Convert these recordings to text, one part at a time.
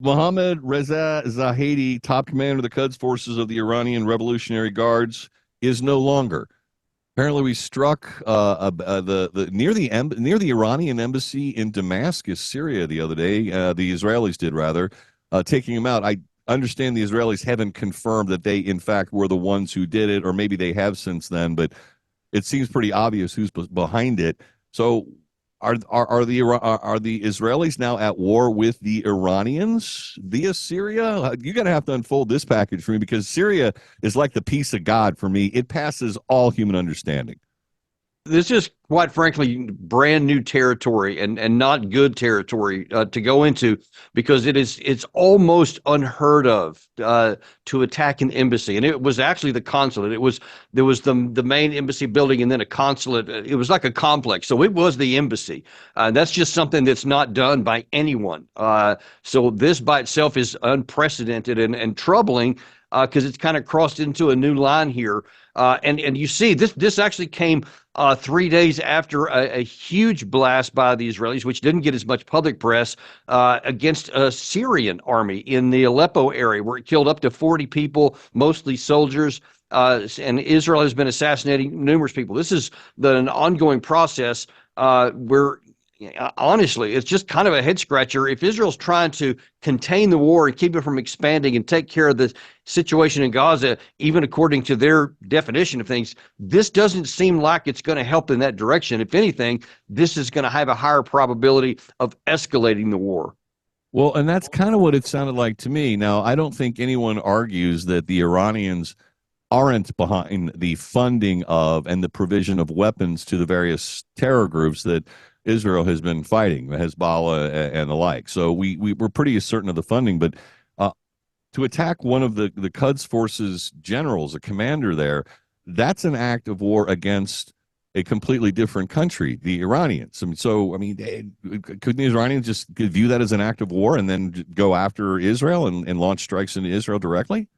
Mohammad Reza Zahedi, top commander of the Quds forces of the Iranian Revolutionary Guards, is no longer. Apparently, we struck the near the Iranian embassy in Damascus, Syria, the other day. The Israelis did rather, taking him out. I understand the Israelis haven't confirmed that they, in fact, were the ones who did it, or maybe they have since then. But it seems pretty obvious who's behind it. So, are the Israelis now at war with the Iranians via Syria? You got to have to unfold this package for me because Syria is like the peace of God for me. It passes all human understanding. This is quite frankly brand new territory and not good territory to go into because it's almost unheard of to attack an embassy, and it was actually the consulate. There was the main embassy building and then a consulate. It was like a complex, so it was the embassy. That's just something that's not done by anyone. So this by itself is unprecedented and troubling because it's kind of crossed into a new line here. And you see this actually came 3 days after a huge blast by the Israelis, which didn't get as much public press, against a Syrian army in the Aleppo area, where it killed up to 40 people, mostly soldiers. And Israel has been assassinating numerous people. This is an ongoing process where honestly, it's just kind of a head scratcher. If Israel's trying to contain the war and keep it from expanding and take care of the situation in Gaza, even according to their definition of things, this doesn't seem like it's going to help in that direction. If anything, this is going to have a higher probability of escalating the war. Well, and that's kind of what it sounded like to me. Now, I don't think anyone argues that the Iranians aren't behind the funding of and the provision of weapons to the various terror groups that Israel has been fighting, Hezbollah and the like. So we're pretty certain of the funding, but to attack one of the Quds forces generals, a commander there, that's an act of war against a completely different country, the Iranians. I mean, couldn't the Iranians just view that as an act of war and then go after Israel and launch strikes into Israel directly?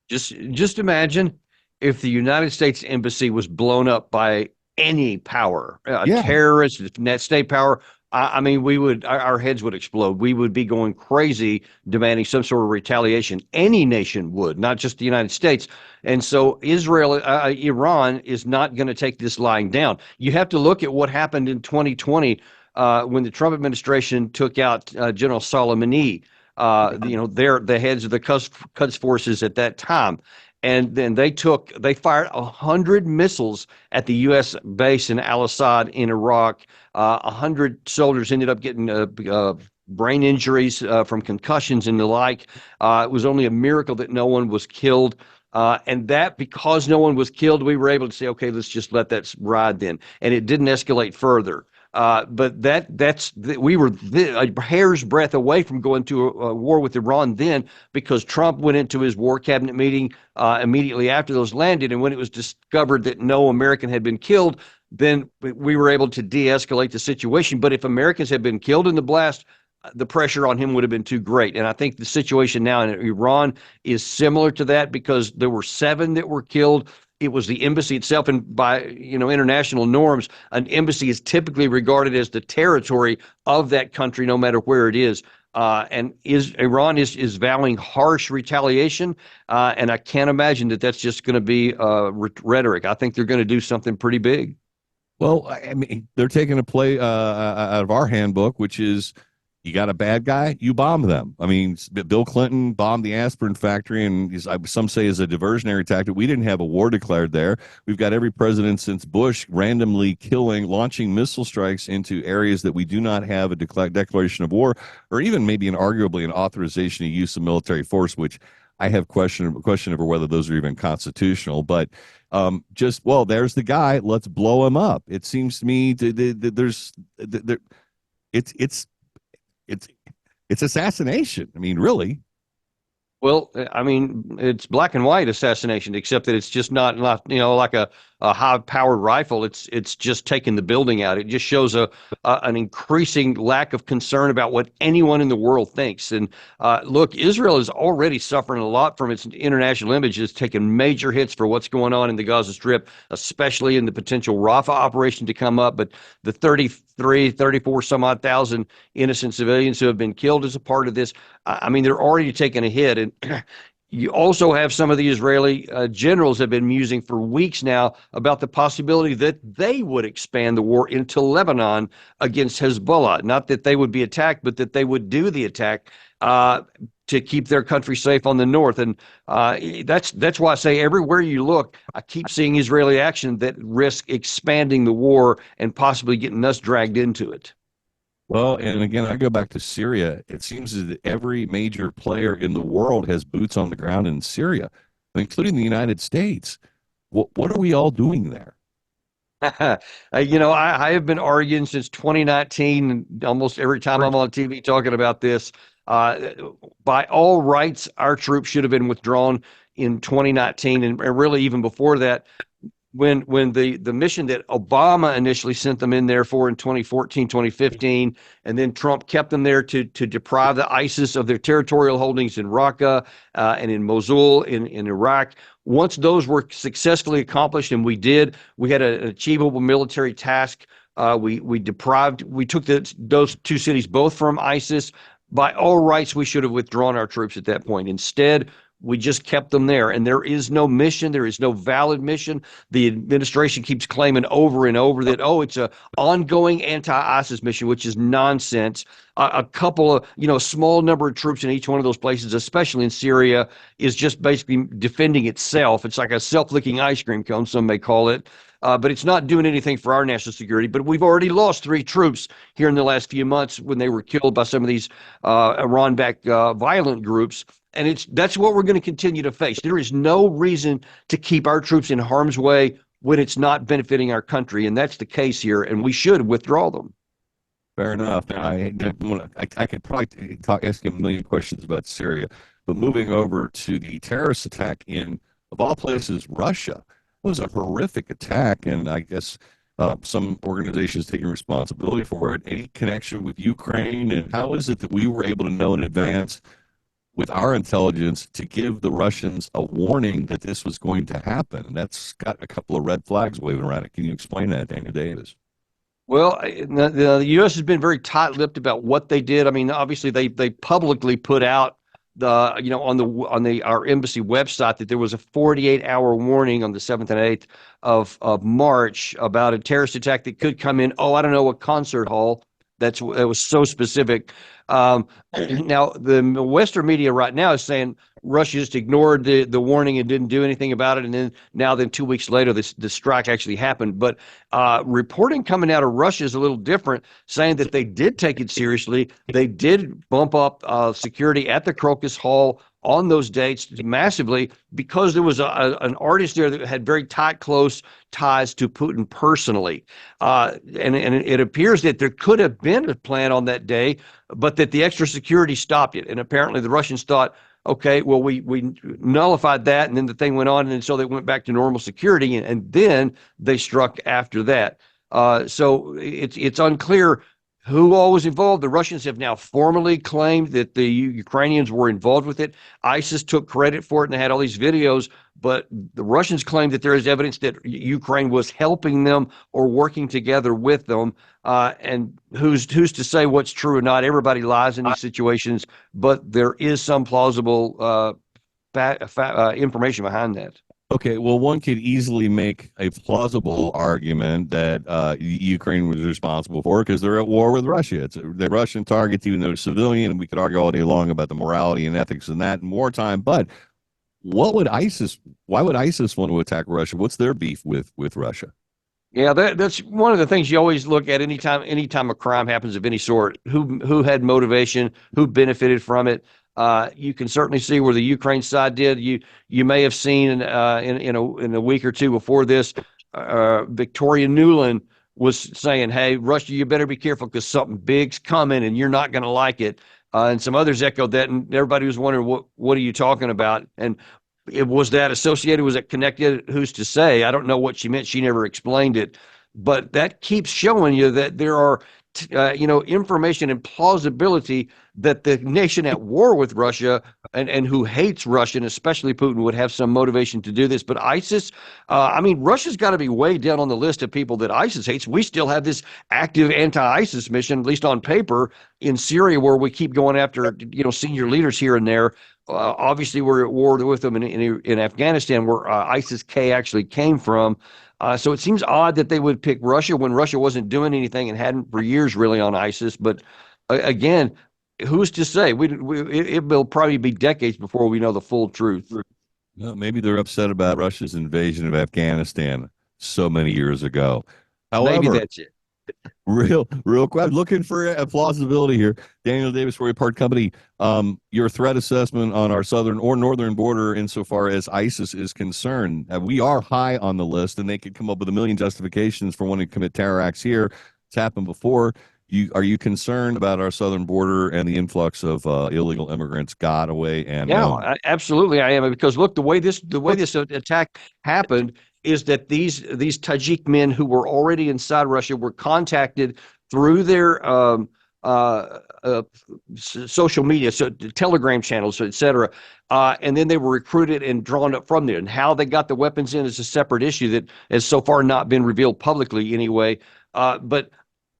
Just imagine if the United States embassy was blown up by any power, a Yeah. terrorist, net state power. I mean, our heads would explode. We would be going crazy, demanding some sort of retaliation. Any nation would, not just the United States. And so Iran is not going to take this lying down. You have to look at what happened in 2020 when the Trump administration took out General Soleimani. They're the heads of the Quds forces at that time. And then they fired 100 missiles at the U.S. base in Al-Assad in Iraq. 100 soldiers ended up getting brain injuries from concussions and the like. It was only a miracle that no one was killed. And that because no one was killed, we were able to say, okay, let's just let that ride then. And it didn't escalate further. But we were a hair's breadth away from going to a war with Iran then, because Trump went into his war cabinet meeting immediately after those landed, and when it was discovered that no American had been killed, then we were able to de-escalate the situation. But if Americans had been killed in the blast, the pressure on him would have been too great. And I think the situation now in Iran is similar to that because there were 7 that were killed. It was the embassy itself, and by international norms, an embassy is typically regarded as the territory of that country, no matter where it is. Iran is vowing harsh retaliation, and I can't imagine that that's just going to be rhetoric. I think they're going to do something pretty big. Well, I mean, they're taking a play out of our handbook, which is you got a bad guy, you bomb them. I mean, Bill Clinton bombed the aspirin factory, and some say is a diversionary tactic. We didn't have a war declared there. We've got every president since Bush randomly launching missile strikes into areas that we do not have a declaration of war, or even maybe arguably an authorization to use of military force, which I have question over whether those are even constitutional. But there's the guy. Let's blow him up. It seems to me it's it's it's assassination. I mean, really. Well, I mean, it's black and white assassination, except that it's just not like a high-powered rifle, it's just taking the building out. It just shows an increasing lack of concern about what anyone in the world thinks. And look, Israel is already suffering a lot from its international image. It's taken major hits for what's going on in the Gaza Strip, especially in the potential Rafah operation to come up. But the 34 some odd thousand innocent civilians who have been killed as a part of this, I mean, they're already taking a hit. And you also have some of the Israeli generals have been musing for weeks now about the possibility that they would expand the war into Lebanon against Hezbollah. Not that they would be attacked, but that they would do the attack to keep their country safe on the north. And that's why I say everywhere you look, I keep seeing Israeli action that risk expanding the war and possibly getting us dragged into it. Well, and again, I go back to Syria. It seems that every major player in the world has boots on the ground in Syria, including the United States. What are we all doing there? I have been arguing since 2019, almost every time I'm on TV talking about this. By all rights, our troops should have been withdrawn in 2019, and really even before that. When the mission that Obama initially sent them in there for in 2014, 2015, and then Trump kept them there to deprive the ISIS of their territorial holdings in Raqqa and in Mosul in Iraq. Once those were successfully accomplished, and we had an achievable military task. We took those two cities both from ISIS. By all rights, we should have withdrawn our troops at that point. Instead, we just kept them there, and there is no mission. There is no valid mission. The administration keeps claiming over and over that, it's a ongoing anti-ISIS mission, which is nonsense. A couple of, small number of troops in each one of those places, especially in Syria, is just basically defending itself. It's like a self-licking ice cream cone, some may call it. But it's not doing anything for our national security. But we've already lost 3 troops here in the last few months when they were killed by some of these Iran-backed violent groups. And that's what we're going to continue to face. There is no reason to keep our troops in harm's way when it's not benefiting our country. And that's the case here. And we should withdraw them. Fair enough. I could probably ask you a million questions about Syria. But moving over to the terrorist attack in, of all places, Russia. It was a horrific attack, and I guess some organizations taking responsibility for it. Any connection with Ukraine, and how is it that we were able to know in advance with our intelligence to give the Russians a warning that this was going to happen? That's got a couple of red flags waving around it. Can you explain that, Daniel Davis? Well, the U.S. has been very tight-lipped about what they did. I mean, obviously, they publicly put out on our embassy website that there was a 48-hour warning on the 7th and 8th of March about a terrorist attack that could come in. I don't know, a concert hall. That was so specific. Now, the Western media right now is saying Russia just ignored the warning and didn't do anything about it. And then 2 weeks later, the strike actually happened. But reporting coming out of Russia is a little different, saying that they did take it seriously. They did bump up security at the Crocus Hall on those dates massively because there was an artist there that had very tight, close ties to Putin personally. And it appears that there could have been a plan on that day, but that the extra security stopped it. And apparently the Russians thought, okay, well, we nullified that, and then the thing went on, and so they went back to normal security, and then they struck after that. So it's unclear who all was involved. The Russians have now formally claimed that the Ukrainians were involved with it. ISIS took credit for it, and they had all these videos, but the Russians claim that there is evidence that Ukraine was helping them or working together with them. And who's to say what's true or not? Everybody lies in these situations, but there is some plausible information behind that. Okay, well, one could easily make a plausible argument that Ukraine was responsible for it because they're at war with Russia. It's the Russian target, even though it's civilian, and we could argue all day long about the morality and ethics and that in wartime. But why would ISIS want to attack Russia? What's their beef with Russia? Yeah, that's one of the things you always look at anytime a crime happens of any sort. Who had motivation? Who benefited from it? You can certainly see where the Ukraine side did. You may have seen in a week or two before this, Victoria Nuland was saying, "Hey, Russia, you better be careful because something big's coming, and you're not going to like it." And some others echoed that, and everybody was wondering, "What are you talking about?" And Was that associated? Was it connected? Who's to say? I don't know what she meant. She never explained it, but that keeps showing you that there are, information and plausibility that the nation at war with Russia and who hates Russia, and especially Putin, would have some motivation to do this. But ISIS, Russia's got to be way down on the list of people that ISIS hates. We still have this active anti-ISIS mission, at least on paper, in Syria, where we keep going after, senior leaders here and there. Obviously, we're at war with them in Afghanistan, where ISIS-K actually came from. So it seems odd that they would pick Russia when Russia wasn't doing anything and hadn't for years really on ISIS. But again, who's to say? It will probably be decades before we know the full truth. Well, maybe they're upset about Russia's invasion of Afghanistan so many years ago. Maybe However, that's it. real quick, looking for a plausibility here. Daniel Davis, Roy Part Company. Your threat assessment on our southern or northern border, insofar as ISIS is concerned, we are high on the list, and they could come up with a million justifications for wanting to commit terror acts here. It's happened before. Are you concerned about our southern border and the influx of illegal immigrants, got away and Yeah, absolutely, I am, because look, the way this attack happened is that these Tajik men who were already inside Russia were contacted through their social media, so Telegram channels, etc. And then they were recruited and drawn up from there. And how they got the weapons in is a separate issue that has so far not been revealed publicly anyway. But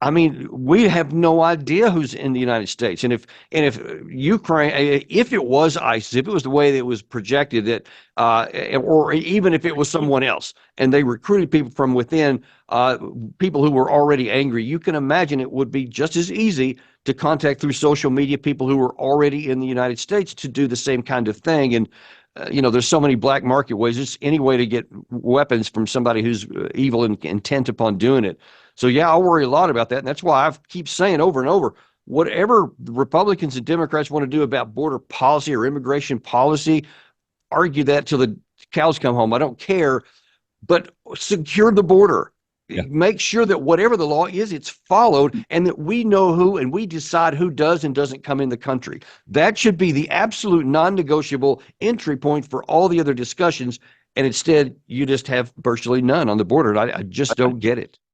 I mean, we have no idea who's in the United States, and if Ukraine, if it was ISIS, if it was the way that it was projected, that or even if it was someone else, and they recruited people from within, people who were already angry, you can imagine it would be just as easy to contact through social media people who were already in the United States to do the same kind of thing. And there's so many black market ways. There's any way to get weapons from somebody who's evil and intent upon doing it. So, yeah, I worry a lot about that. And that's why I keep saying over and over, whatever Republicans and Democrats want to do about border policy or immigration policy, argue that till the cows come home. I don't care. But secure the border. Yeah. Make sure that whatever the law is, it's followed, and that we know who, and we decide who does and doesn't come in the country. That should be the absolute non-negotiable entry point for all the other discussions. And instead, you just have virtually none on the border. And I just don't get it.